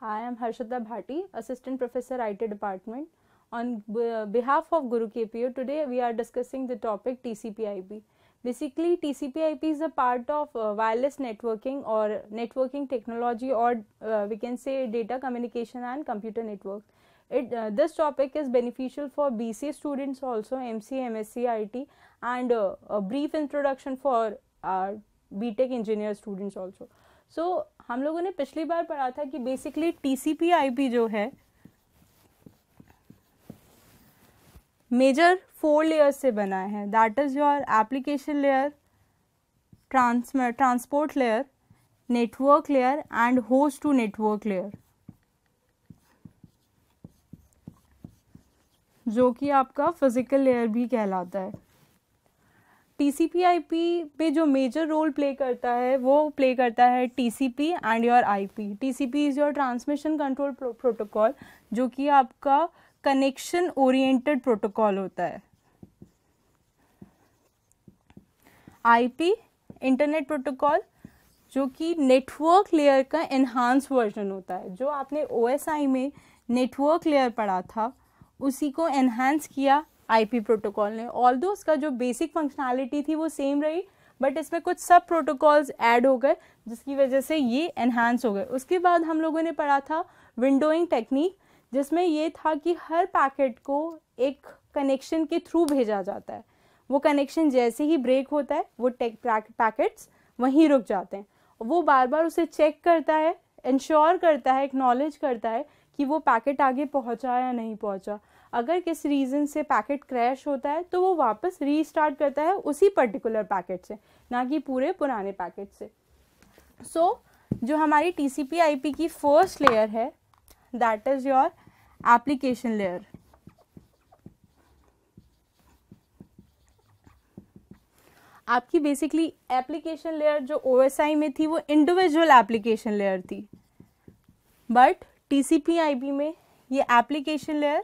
I am Harshita Bhati, Assistant Professor IT Department. On behalf of Guru KPO, today we are discussing the topic TCP/IP. Basically, TCP/IP is a part of wireless networking or networking technology, or we can say data communication and computer network. This topic is beneficial for BCA students also, MCA, MSc, IT, and a brief introduction for BTech engineer students also. So हम लोगों ने पिछली बार पढ़ा था कि basically TCP/IP जो है major 4 layers से बना है. That is your application layer, transport layer, network layer and host to network layer, जो कि आपका फिजिकल लेयर भी कहलाता है. TCP/IP पे जो मेजर रोल प्ले करता है वो प्ले करता है TCP and your IP. TCP is your transmission control protocol, जो कि आपका कनेक्शन ओरिएंटेड प्रोटोकॉल होता है. IP इंटरनेट प्रोटोकॉल, जो कि नेटवर्क लेयर का एनहांस वर्जन होता है. जो आपने OSI में नेटवर्क लेयर पढ़ा था उसी को एनहांस किया IP प्रोटोकॉल ने. ऑल्दो उसका जो बेसिक फंक्शनैलिटी थी वो सेम रही, बट इसमें कुछ सब प्रोटोकॉल्स ऐड हो गए जिसकी वजह से ये एनहांस हो गए. उसके बाद हम लोगों ने पढ़ा था विंडोइंग टेक्निक, जिसमें ये था कि हर पैकेट को एक कनेक्शन के थ्रू भेजा जाता है. वो कनेक्शन जैसे ही ब्रेक होता है वो पैकेट्स वहीं रुक जाते हैं. वो बार बार उसे चेक करता है, इंश्योर करता है, एक्नॉलेज करता है कि वो पैकेट आगे पहुंचा या नहीं पहुंचा. अगर किस रीज़न से पैकेट क्रैश होता है तो वो वापस रीस्टार्ट करता है उसी पर्टिकुलर पैकेट से, ना कि पूरे पुराने पैकेट से. सो जो हमारी TCP/IP की फर्स्ट लेयर है that is your application layer. आपकी बेसिकली एप्लीकेशन लेयर जो OSI में थी वो इंडिविजुअल एप्लीकेशन लेयर थी, बट TCP/IP में ये एप्लीकेशन लेयर,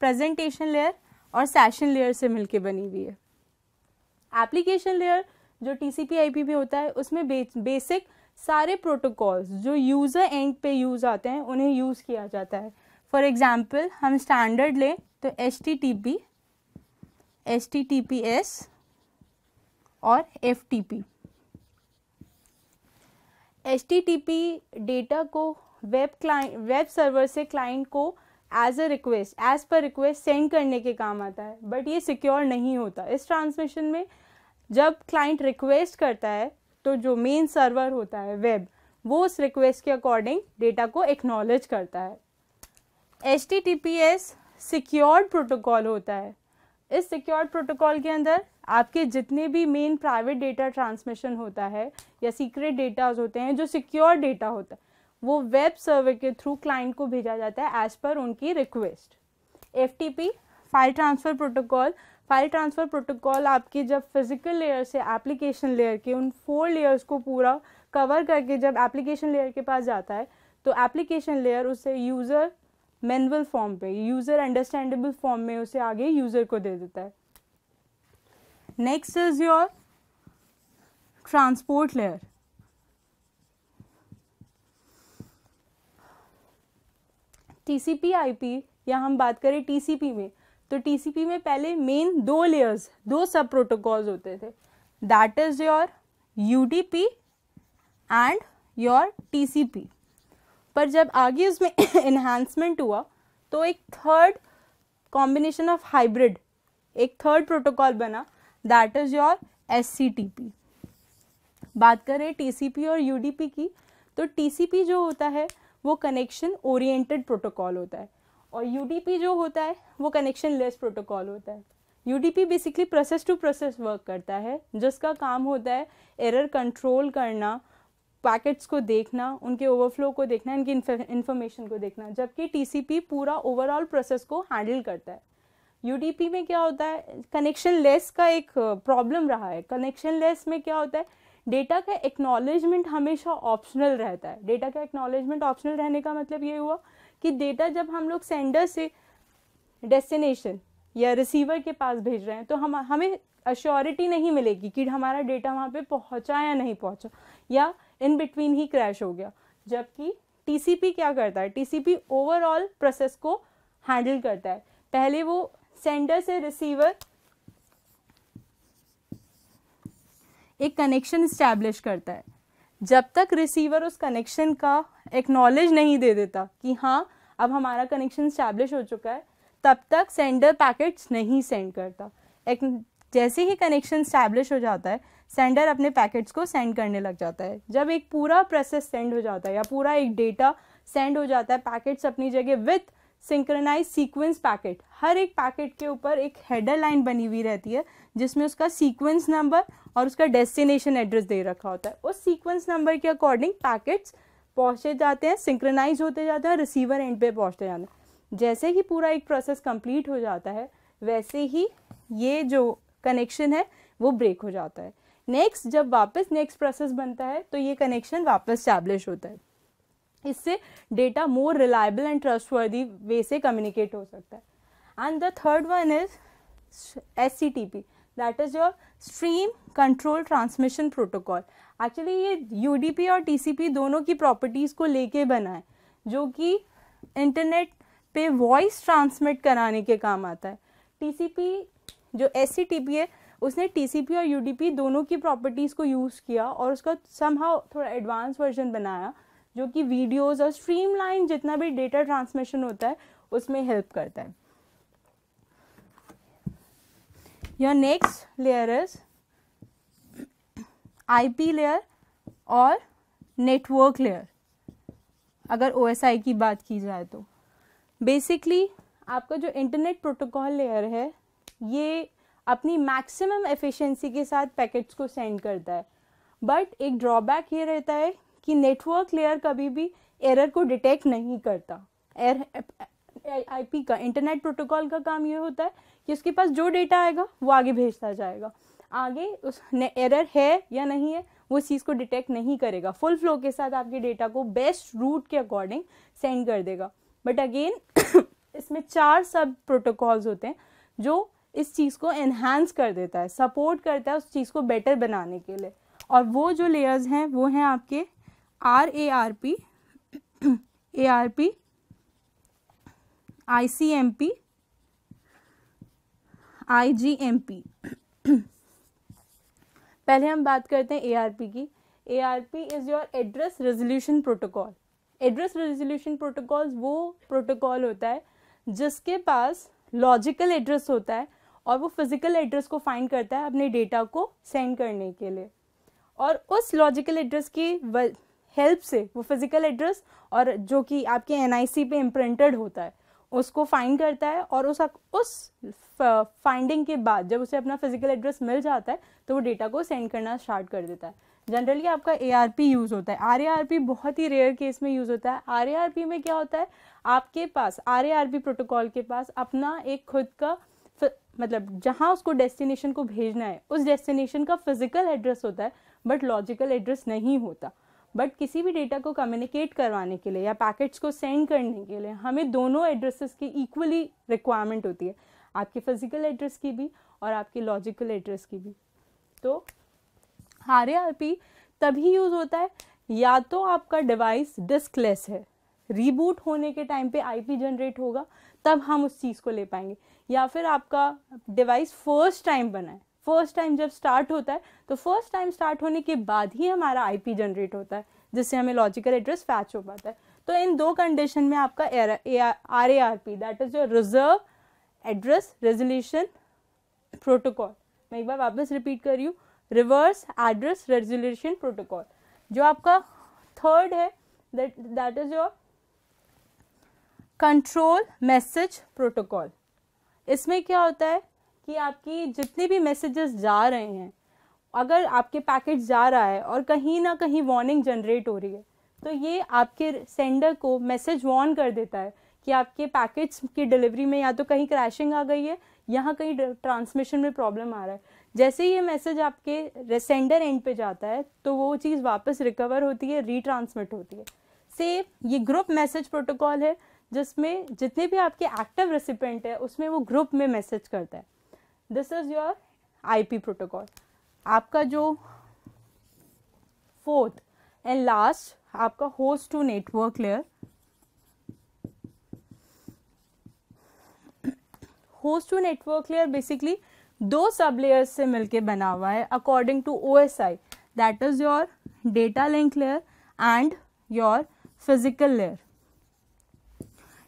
प्रेजेंटेशन लेयर और सेशन लेयर से मिलके बनी हुई है. एप्लीकेशन लेयर जो TCP/IP में होता है उसमें बेसिक सारे प्रोटोकॉल्स जो यूज़र एंड पे यूज़ आते हैं उन्हें यूज़ किया जाता है. फॉर एग्जांपल हम स्टैंडर्ड लें तो HTTP, HTTPS और FTP. HTTP डेटा को वेब सर्वर से क्लाइंट को एज पर रिक्वेस्ट सेंड करने के काम आता है, बट ये सिक्योर नहीं होता. इस ट्रांसमिशन में जब क्लाइंट रिक्वेस्ट करता है तो जो मेन सर्वर होता है वेब, वो उस रिक्वेस्ट के अकॉर्डिंग डेटा को एक्नॉलेज करता है. HTTPS सिक्योर्ड प्रोटोकॉल होता है. इस सिक्योर्ड प्रोटोकॉल के अंदर आपके जितने भी मेन प्राइवेट डेटा ट्रांसमिशन होता है या सीक्रेट डेटाज होते हैं, जो सिक्योर डेटा होता है, वो वेब सर्वर के थ्रू क्लाइंट को भेजा जाता है एज पर उनकी request. FTP file transfer protocol. File transfer protocol आपके जब फिजिकल लेयर से एप्लीकेशन लेयर के उन 4 लेयर्स को पूरा कवर करके जब एप्लीकेशन लेयर के पास जाता है तो एप्लीकेशन लेयर उसे यूज़र मैनुअल फॉर्म पे, यूज़र अंडरस्टैंडेबल फॉर्म में उसे आगे यूज़र को दे देता है. Next is your transport layer. TCP/IP या हम बात करें TCP में, तो TCP में पहले मेन 2 लेयर्स, 2 सब प्रोटोकॉल्स होते थे. That is your UDP and your TCP. पर जब आगे उसमें एनहांसमेंट हुआ तो एक थर्ड कॉम्बिनेशन ऑफ हाइब्रिड, एक थर्ड प्रोटोकॉल बना, दैट इज योर SCTP. बात करें TCP और UDP की, तो TCP जो होता है वो कनेक्शन ओरिएंटेड प्रोटोकॉल होता है और UDP जो होता है वो कनेक्शन लेस प्रोटोकॉल होता है. UDP basically process to process work करता है, जिसका काम होता है एरर कंट्रोल करना, पैकेट्स को देखना, उनके ओवरफ्लो को देखना, इनकी इन्फॉर्मेशन को देखना, जबकि TCP पूरा ओवरऑल प्रोसेस को हैंडल करता है. UDP में क्या होता है, कनेक्शन लेस का एक प्रॉब्लम रहा है. कनेक्शन लेस में क्या होता है, डेटा का एक्नॉलेजमेंट हमेशा ऑप्शनल रहता है. डेटा का एक्नॉलेजमेंट ऑप्शनल रहने का मतलब ये हुआ कि डेटा जब हम लोग सेंडर से डेस्टिनेशन या रिसीवर के पास भेज रहे हैं तो हमें अश्योरिटी नहीं मिलेगी कि हमारा डेटा वहाँ पे पहुँचा या नहीं पहुँचा, या इन बिटवीन ही क्रैश हो गया. जबकि टीसीपी क्या करता है, टीसीपी ओवरऑल प्रोसेस को हैंडल करता है। पहले वो सेंडर से रिसीवर एक कनेक्शन स्टैब्लिश करता है। जब तक रिसीवर उस कनेक्शन का एक्नॉलेज नहीं दे देता कि हाँ अब हमारा कनेक्शन स्टैब्लिश हो चुका है, तब तक सेंडर पैकेट्स नहीं सेंड करता। जैसे ही कनेक्शन स्टैब्लिश हो जाता है, सेंडर अपने पैकेट्स को सेंड करने लग जाता है। जब एक पूरा प्रोसेस सेंड हो जाता है या पूरा एक डेटा सेंड हो जाता है, पैकेट्स अपनी जगह विथ सिंक्रोनाइज सीक्वेंस पैकेट, हर एक पैकेट के ऊपर एक हेडर लाइन बनी हुई रहती है जिसमें उसका सीक्वेंस नंबर और उसका डेस्टिनेशन एड्रेस दे रखा होता है। उस सीक्वेंस नंबर के अकॉर्डिंग पैकेट्स पहुंचे जाते हैं, सिंक्रोनाइज होते जाते हैं, रिसीवर एंड पे पहुंचते जाते हैं। जैसे ही पूरा एक प्रोसेस कंप्लीट हो जाता है, वैसे ही ये जो कनेक्शन है वो ब्रेक हो जाता है। नेक्स्ट जब वापस नेक्स्ट प्रोसेस बनता है तो ये कनेक्शन वापस स्टैब्लिश होता है। इससे data more reliable and trustworthy way से कम्युनिकेट हो सकता है। And the third one is SCTP, that is your stream control transmission protocol. Actually ये UDP और TCP दोनों की प्रॉपर्टीज को लेके बना है, जो कि इंटरनेट पे वॉइस ट्रांसमिट कराने के काम आता है। TCP जो SCTP है उसने TCP और UDP दोनों की प्रॉपर्टीज को यूज किया और उसका समहाउ थोड़ा एडवांस वर्जन बनाया, जो कि वीडियोस और स्ट्रीमलाइन जितना भी डेटा ट्रांसमिशन होता है उसमें हेल्प करता है। Your next layer is IP layer और नेटवर्क लेयर। अगर OSI की बात की जाए तो बेसिकली आपका जो इंटरनेट प्रोटोकॉल लेयर है ये अपनी मैक्सिमम एफिशिएंसी के साथ पैकेट्स को सेंड करता है, बट एक ड्रॉबैक ये रहता है कि नेटवर्क लेयर कभी भी एरर को डिटेक्ट नहीं करता। IP का इंटरनेट प्रोटोकॉल का काम ये होता है कि उसके पास जो डेटा आएगा वो आगे भेजता जाएगा, आगे उस एरर है या नहीं है वो चीज़ को डिटेक्ट नहीं करेगा, फुल फ्लो के साथ आपके डेटा को बेस्ट रूट के अकॉर्डिंग सेंड कर देगा। बट अगेन इसमें 4 सब प्रोटोकॉल्स होते हैं जो इस चीज़ को एनहांस कर देता है, सपोर्ट करता है उस चीज़ को बेटर बनाने के लिए। और वो जो लेयर्स हैं वो हैं आपके RARP, ARP, ICMP, IGMP। पहले हम बात करते हैं ARP की। ARP is your address resolution protocol. Address resolution protocol वो प्रोटोकॉल होता है जिसके पास लॉजिकल एड्रेस होता है और वो फिजिकल एड्रेस को फाइंड करता है अपने डेटा को सेंड करने के लिए, और उस लॉजिकल एड्रेस की हेल्प से वो फिजिकल एड्रेस और जो कि आपके NIC पे इम्प्रिंटेड होता है उसको फाइंड करता है, और उस फाइंडिंग के बाद जब उसे अपना फिजिकल एड्रेस मिल जाता है तो वो डेटा को सेंड करना स्टार्ट कर देता है। जनरली आपका ARP यूज़ होता है। RARP बहुत ही रेयर केस में यूज़ होता है। RARP में क्या होता है, आपके पास RARP प्रोटोकॉल के पास अपना एक खुद का मतलब जहाँ उसको डेस्टिनेशन को भेजना है उस डेस्टिनेशन का फिजिकल एड्रेस होता है, बट लॉजिकल एड्रेस नहीं होता। बट किसी भी डेटा को कम्युनिकेट करवाने के लिए या पैकेट्स को सेंड करने के लिए हमें दोनों एड्रेसेस की इक्वली रिक्वायरमेंट होती है, आपके फिजिकल एड्रेस की भी और आपके लॉजिकल एड्रेस की भी। तो RARP तभी यूज़ होता है या तो आपका डिवाइस डिस्कलेस है, रीबूट होने के टाइम पे IP जनरेट होगा तब हम उस चीज़ को ले पाएंगे, या फिर आपका डिवाइस फर्स्ट टाइम बना है, फर्स्ट टाइम जब स्टार्ट होता है तो फर्स्ट टाइम स्टार्ट होने के बाद ही हमारा IP जनरेट होता है जिससे हमें लॉजिकल एड्रेस फैच हो पाता है। तो इन 2 कंडीशन में आपका RARP that is your reserve address resolution protocol, मैं एक बार वापस रिपीट कर रही हूँ, रिवर्स एड्रेस रेजोल्यूशन प्रोटोकॉल। जो आपका थर्ड है that is your control message protocol. इसमें क्या होता है कि आपकी जितने भी मैसेजेस जा रहे हैं, अगर आपके पैकेट जा रहा है और कहीं ना कहीं वार्निंग जनरेट हो रही है तो ये आपके सेंडर को मैसेज वार्न कर देता है कि आपके पैकेट्स की डिलीवरी में या तो कहीं क्रैशिंग आ गई है, यहाँ कहीं ट्रांसमिशन में प्रॉब्लम आ रहा है। जैसे ही ये मैसेज आपके सेंडर एंड पे जाता है तो वो चीज़ वापस रिकवर होती है, रीट्रांसमिट होती है। सेम ये ग्रुप मैसेज प्रोटोकॉल है जिसमें जितने भी आपके एक्टिव रेसिपिएंट है उसमें वो ग्रुप में मैसेज करता है। This is your IP protocol. आपका जो फोर्थ एंड लास्ट आपका host to network layer, host to network layer basically दो सब लेयर्स से मिलके बना हुआ है according to OSI, that is your data link layer and your physical layer.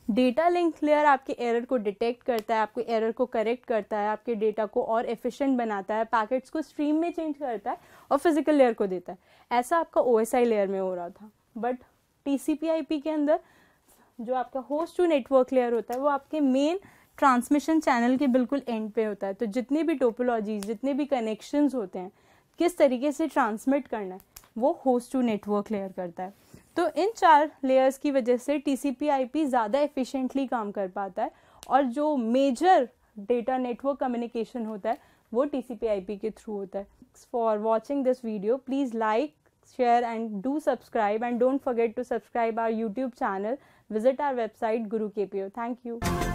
Data link layer आपके एरर को डिटेक्ट करता है, आपके एरर को करेक्ट करता है, आपके डेटा को और एफिशिएंट बनाता है, पैकेट्स को स्ट्रीम में चेंज करता है और फिजिकल लेयर को देता है। ऐसा आपका OSI लेयर में हो रहा था, बट TCP/IP के अंदर जो आपका होस्ट टू नेटवर्क लेयर होता है वो आपके मेन ट्रांसमिशन चैनल के बिल्कुल एंड पे होता है। तो जितने भी टोपोलॉजीज, जितने भी कनेक्शंस होते हैं, किस तरीके से ट्रांसमिट करना है, वो होस्ट टू नेटवर्क लेयर करता है। तो इन 4 लेयर्स की वजह से TCP/IP ज़्यादा एफिशिएंटली काम कर पाता है और जो मेजर डेटा नेटवर्क कम्युनिकेशन होता है वो TCP/IP के थ्रू होता है। For watching this video, please like, share and do subscribe, and don't forget to subscribe our YouTube channel. Visit our website Guru KPO. Thank you.